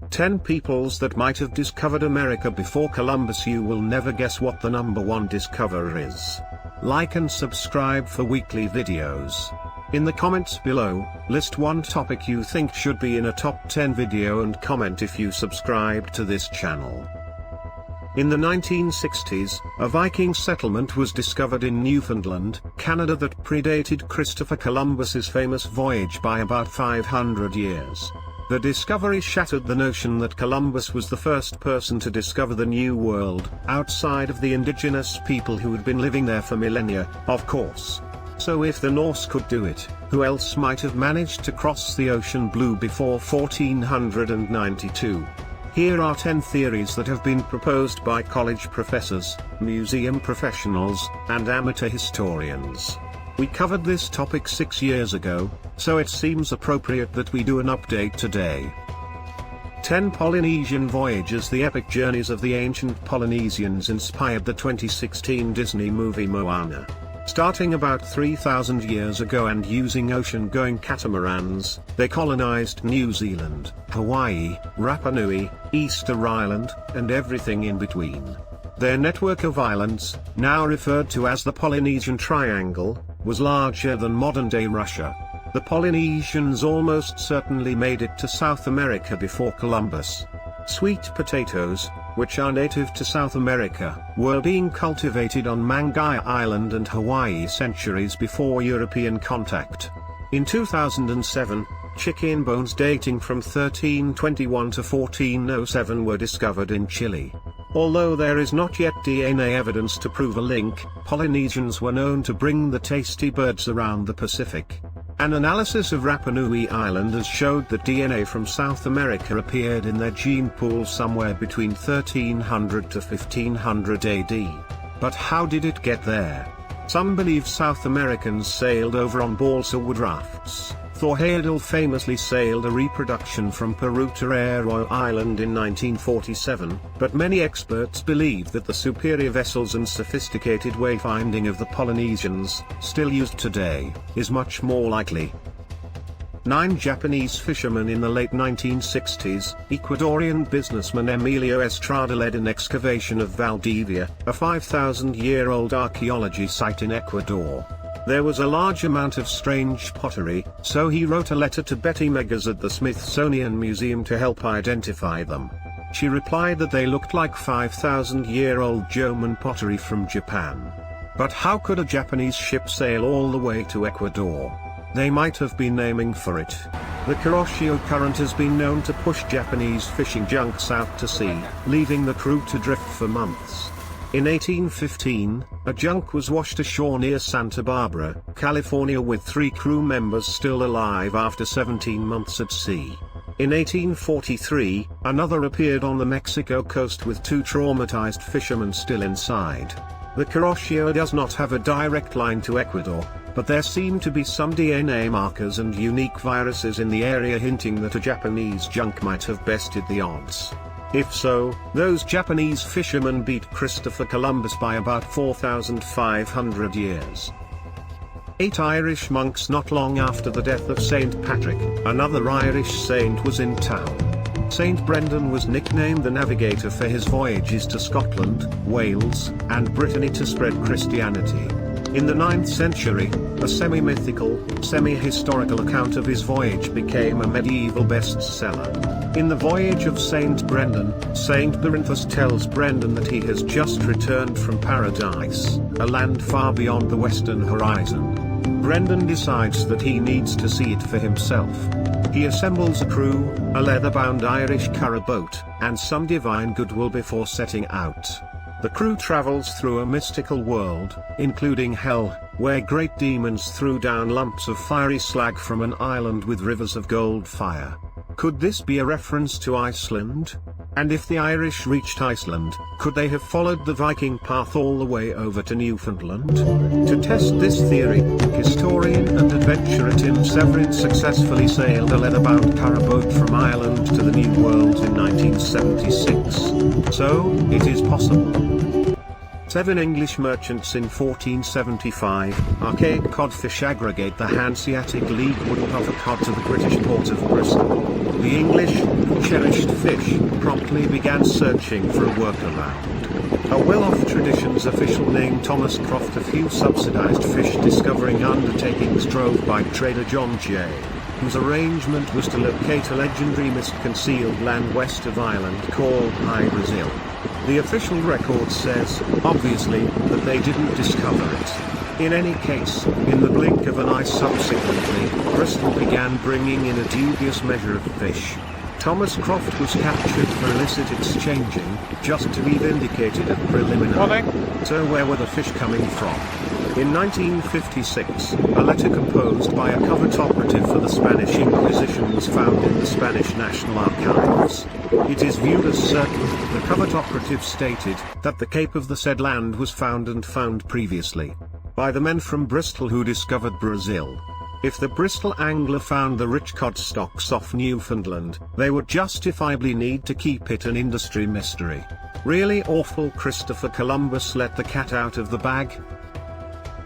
10 peoples that might have discovered America before Columbus. You will never guess what the number one discoverer is. Like and subscribe for weekly videos. In the comments below, list one topic you think should be in a top 10 video and comment if you subscribe to this channel. In the 1960s, a Viking settlement was discovered in Newfoundland, Canada that predated Christopher Columbus's famous voyage by about 500 years. The discovery shattered the notion that Columbus was the first person to discover the New World, outside of the indigenous people who had been living there for millennia, of course. So if the Norse could do it, who else might have managed to cross the ocean blue before 1492? Here are 10 theories that have been proposed by college professors, museum professionals, and amateur historians. We covered this topic 6 years ago, so it seems appropriate that we do an update today. 10 Polynesian Voyages. The epic journeys of the ancient Polynesians inspired the 2016 Disney movie Moana. Starting about 3,000 years ago and using ocean-going catamarans, they colonized New Zealand, Hawaii, Rapa Nui, Easter Island, and everything in between. Their network of islands, now referred to as the Polynesian Triangle, was larger than modern-day Russia. The Polynesians almost certainly made it to South America before Columbus. Sweet potatoes, which are native to South America, were being cultivated on Mangai Island and Hawaii centuries before European contact. In 2007, chicken bones dating from 1321 to 1407 were discovered in Chile. Although there is not yet DNA evidence to prove a link, Polynesians were known to bring the tasty birds around the Pacific. An analysis of Rapa Nui Islanders showed that DNA from South America appeared in their gene pool somewhere between 1300 to 1500 AD. But how did it get there? Some believe South Americans sailed over on balsa wood rafts. Thor Heyerdahl famously sailed a reproduction from Peru to Aero Island in 1947, but many experts believe that the superior vessels and sophisticated wayfinding of the Polynesians, still used today, is much more likely. 9 Japanese fishermen. In the late 1960s, Ecuadorian businessman Emilio Estrada led an excavation of Valdivia, a 5,000-year-old archaeology site in Ecuador. There was a large amount of strange pottery, so he wrote a letter to Betty Meggers at the Smithsonian Museum to help identify them. She replied that they looked like 5,000-year-old Jomon pottery from Japan. But how could a Japanese ship sail all the way to Ecuador? They might have been aiming for it. The Kuroshio Current has been known to push Japanese fishing junks out to sea, leaving the crew to drift for months. In 1815, a junk was washed ashore near Santa Barbara, California with 3 crew members still alive after 17 months at sea. In 1843, another appeared on the Mexico coast with 2 traumatized fishermen still inside. The Kuroshio does not have a direct line to Ecuador, but there seem to be some DNA markers and unique viruses in the area hinting that a Japanese junk might have bested the odds. If so, those Japanese fishermen beat Christopher Columbus by about 4,500 years. 8 Irish monks. Not long after the death of Saint Patrick, another Irish saint was in town. Saint Brendan was nicknamed the Navigator for his voyages to Scotland, Wales, and Brittany to spread Christianity. In the 9th century, a semi-mythical, semi-historical account of his voyage became a medieval bestseller. In the Voyage of Saint Brendan, Saint Berinthus tells Brendan that he has just returned from Paradise, a land far beyond the western horizon. Brendan decides that he needs to see it for himself. He assembles a crew, a leather-bound Irish curragh boat, and some divine goodwill before setting out. The crew travels through a mystical world, including hell, where great demons threw down lumps of fiery slag from an island with rivers of gold fire. Could this be a reference to Iceland? And if the Irish reached Iceland, could they have followed the Viking path all the way over to Newfoundland? To test this theory, historian and adventurer Tim Severin successfully sailed a leather-bound curragh boat from Ireland to the New World in 1976. So, it is possible. 7 English merchants in 1475, archaic codfish aggregate the Hanseatic League wouldn't offer cod to the British port of Bristol. The English, who cherished fish, promptly began searching for a workaround. A well-off tradition's official name Thomas Croft, a few subsidized fish discovering undertakings drove by trader John Jay, whose arrangement was to locate a legendary mist-concealed land west of Ireland called High Brazil. The official record says, obviously, that they didn't discover it. In any case, in the blink of an eye subsequently, Bristol began bringing in a dubious measure of fish. Thomas Croft was captured for illicit exchanging, just to be vindicated at preliminary. So where were the fish coming from? In 1956, a letter composed by a covert operative for the Spanish Inquisition was found in the Spanish National Archives. It is viewed as certain, the covert operative stated, that the cape of the said land was found and found previously by the men from Bristol who discovered Brazil. If the Bristol angler found the rich cod stocks off Newfoundland, they would justifiably need to keep it an industry mystery. Really awful Christopher Columbus let the cat out of the bag?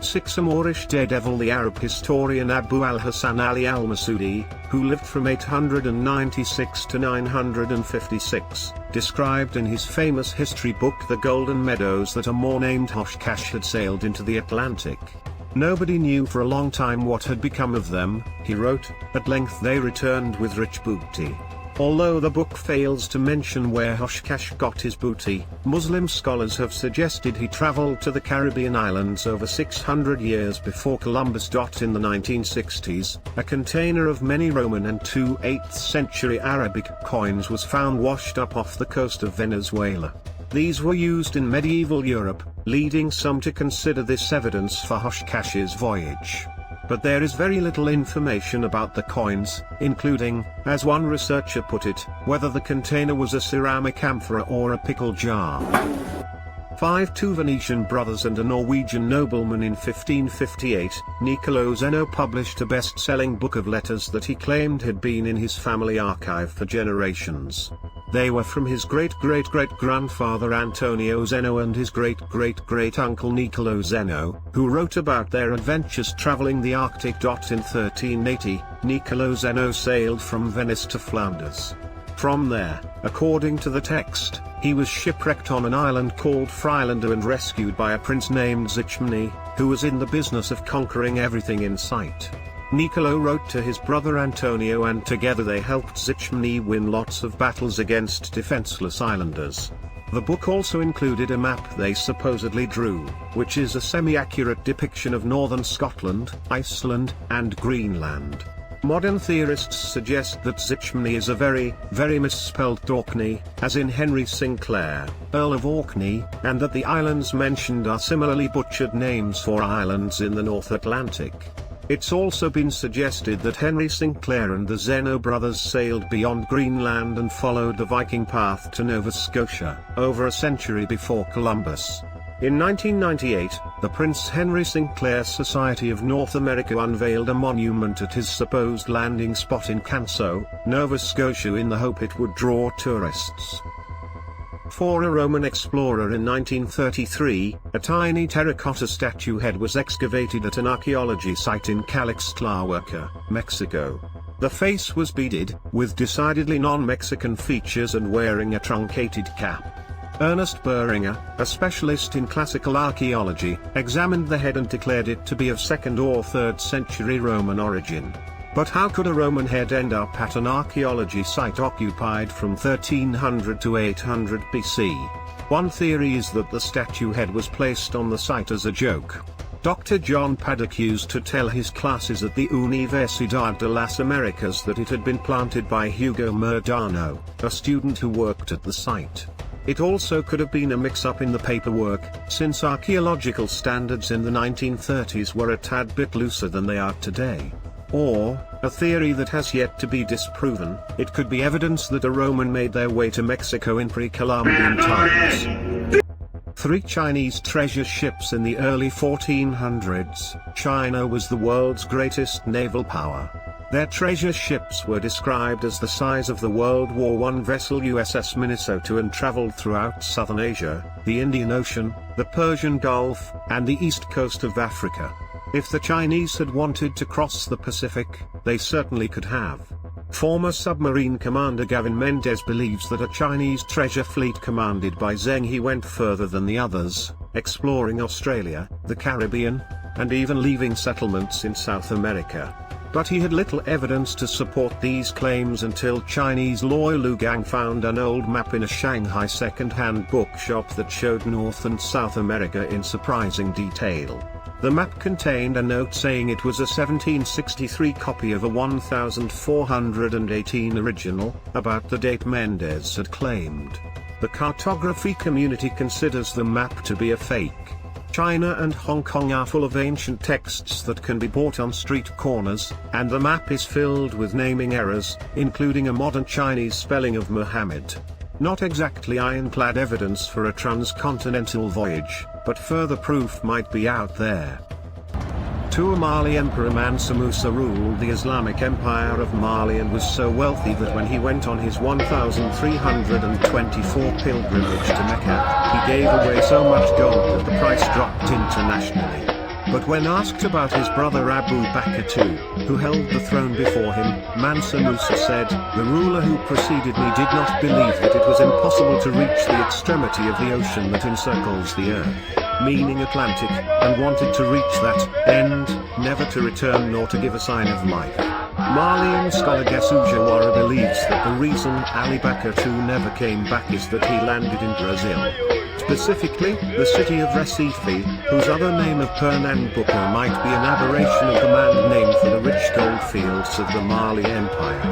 6 Amorish daredevil. The Arab historian Abu al-Hasan Ali al-Masudi, who lived from 896 to 956, described in his famous history book The Golden Meadows that a Moor named Hoshkash had sailed into the Atlantic. Nobody knew for a long time what had become of them, he wrote. At length they returned with rich booty. Although the book fails to mention where Hoshkash got his booty, Muslim scholars have suggested he traveled to the Caribbean islands over 600 years before Columbus. In the 1960s, a container of many Roman and 2 8th century Arabic coins was found washed up off the coast of Venezuela. These were used in medieval Europe, leading some to consider this evidence for Hoshkash's voyage. But there is very little information about the coins, including, as one researcher put it, whether the container was a ceramic amphora or a pickle jar. 2 Venetian brothers and a Norwegian nobleman. In 1558, Niccolò Zeno published a best-selling book of letters that he claimed had been in his family archive for generations. They were from his great-great-great-grandfather Antonio Zeno and his great-great-great-uncle Niccolò Zeno, who wrote about their adventures traveling the Arctic. In 1380, Niccolò Zeno sailed from Venice to Flanders. From there, according to the text, he was shipwrecked on an island called Frilander and rescued by a prince named Zichmni, who was in the business of conquering everything in sight. Niccolò wrote to his brother Antonio and together they helped Zichmni win lots of battles against defenseless islanders. The book also included a map they supposedly drew, which is a semi-accurate depiction of northern Scotland, Iceland, and Greenland. Modern theorists suggest that Zichmni is a very misspelled Orkney, as in Henry Sinclair, Earl of Orkney, and that the islands mentioned are similarly butchered names for islands in the North Atlantic. It's also been suggested that Henry Sinclair and the Zeno brothers sailed beyond Greenland and followed the Viking path to Nova Scotia, over a century before Columbus. In 1998, the Prince Henry Sinclair Society of North America unveiled a monument at his supposed landing spot in Canso, Nova Scotia in the hope it would draw tourists. For a Roman explorer in 1933, a tiny terracotta statue head was excavated at an archaeology site in Calixtlahuaca, Mexico. The face was beaded, with decidedly non-Mexican features and wearing a truncated cap. Ernest Beringer, a specialist in classical archaeology, examined the head and declared it to be of 2nd or 3rd century Roman origin. But how could a Roman head end up at an archaeology site occupied from 1300 to 800 BC? One theory is that the statue head was placed on the site as a joke. Dr. John Paddock used to tell his classes at the Universidad de las Americas that it had been planted by Hugo Murdano, a student who worked at the site. It also could have been a mix-up in the paperwork, since archaeological standards in the 1930s were a tad bit looser than they are today. Or, a theory that has yet to be disproven, it could be evidence that a Roman made their way to Mexico in pre-Columbian times. 3 Chinese treasure ships. In the early 1400s, China was the world's greatest naval power. Their treasure ships were described as the size of the World War I vessel USS Minnesota and traveled throughout southern Asia, the Indian Ocean, the Persian Gulf, and the east coast of Africa. If the Chinese had wanted to cross the Pacific, they certainly could have. Former submarine commander Gavin Mendez believes that a Chinese treasure fleet commanded by Zheng He went further than the others, exploring Australia, the Caribbean, and even leaving settlements in South America. But he had little evidence to support these claims until Chinese lawyer Lu Gang found an old map in a Shanghai second-hand bookshop that showed North and South America in surprising detail. The map contained a note saying it was a 1763 copy of a 1418 original, about the date Mendez had claimed. The cartography community considers the map to be a fake. China and Hong Kong are full of ancient texts that can be bought on street corners, and the map is filled with naming errors, including a modern Chinese spelling of Muhammad. Not exactly ironclad evidence for a transcontinental voyage, but further proof might be out there. Mali Emperor Mansa Musa ruled the Islamic Empire of Mali and was so wealthy that when he went on his 1324 pilgrimage to Mecca, he gave away so much gold that the price dropped internationally. But when asked about his brother Abu Bakr II, who held the throne before him, Mansa Musa said, "The ruler who preceded me did not believe that it was impossible to reach the extremity of the ocean that encircles the earth, meaning Atlantic, and wanted to reach that end, never to return nor to give a sign of life." Malian scholar Gessu Jawara believes that the reason Ali Bakr II never came back is that he landed in Brazil. Specifically, the city of Recife, whose other name of Pernambuco might be an aberration of the man name for the rich gold fields of the Mali Empire.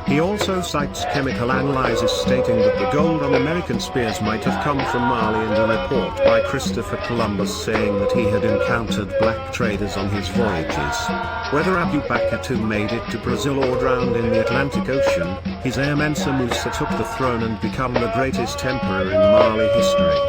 He also cites chemical analyses stating that the gold on American spears might have come from Mali and a report by Christopher Columbus saying that he had encountered black traders on his voyages. Whether Abu Bakr II made it to Brazil or drowned in the Atlantic Ocean, his heir Mansa Musa took the throne and became the greatest emperor in Mali history.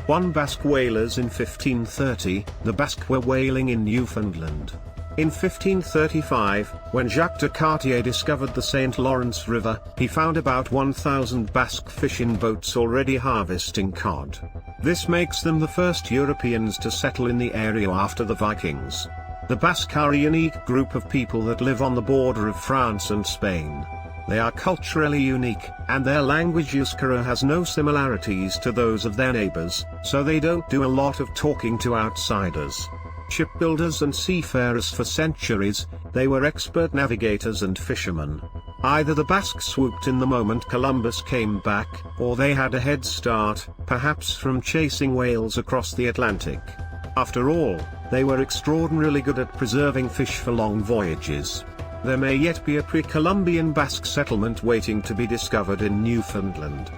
One Basque whalers in 1530, the Basque were whaling in Newfoundland. In 1535, when Jacques de Cartier discovered the St. Lawrence River, he found about 1,000 Basque fishing boats already harvesting cod. This makes them the first Europeans to settle in the area after the Vikings. The Basque are a unique group of people that live on the border of France and Spain. They are culturally unique, and their language Euskara has no similarities to those of their neighbors, so they don't do a lot of talking to outsiders. Shipbuilders and seafarers for centuries, they were expert navigators and fishermen. Either the Basque swooped in the moment Columbus came back, or they had a head start, perhaps from chasing whales across the Atlantic. After all, they were extraordinarily good at preserving fish for long voyages. There may yet be a pre-Columbian Basque settlement waiting to be discovered in Newfoundland.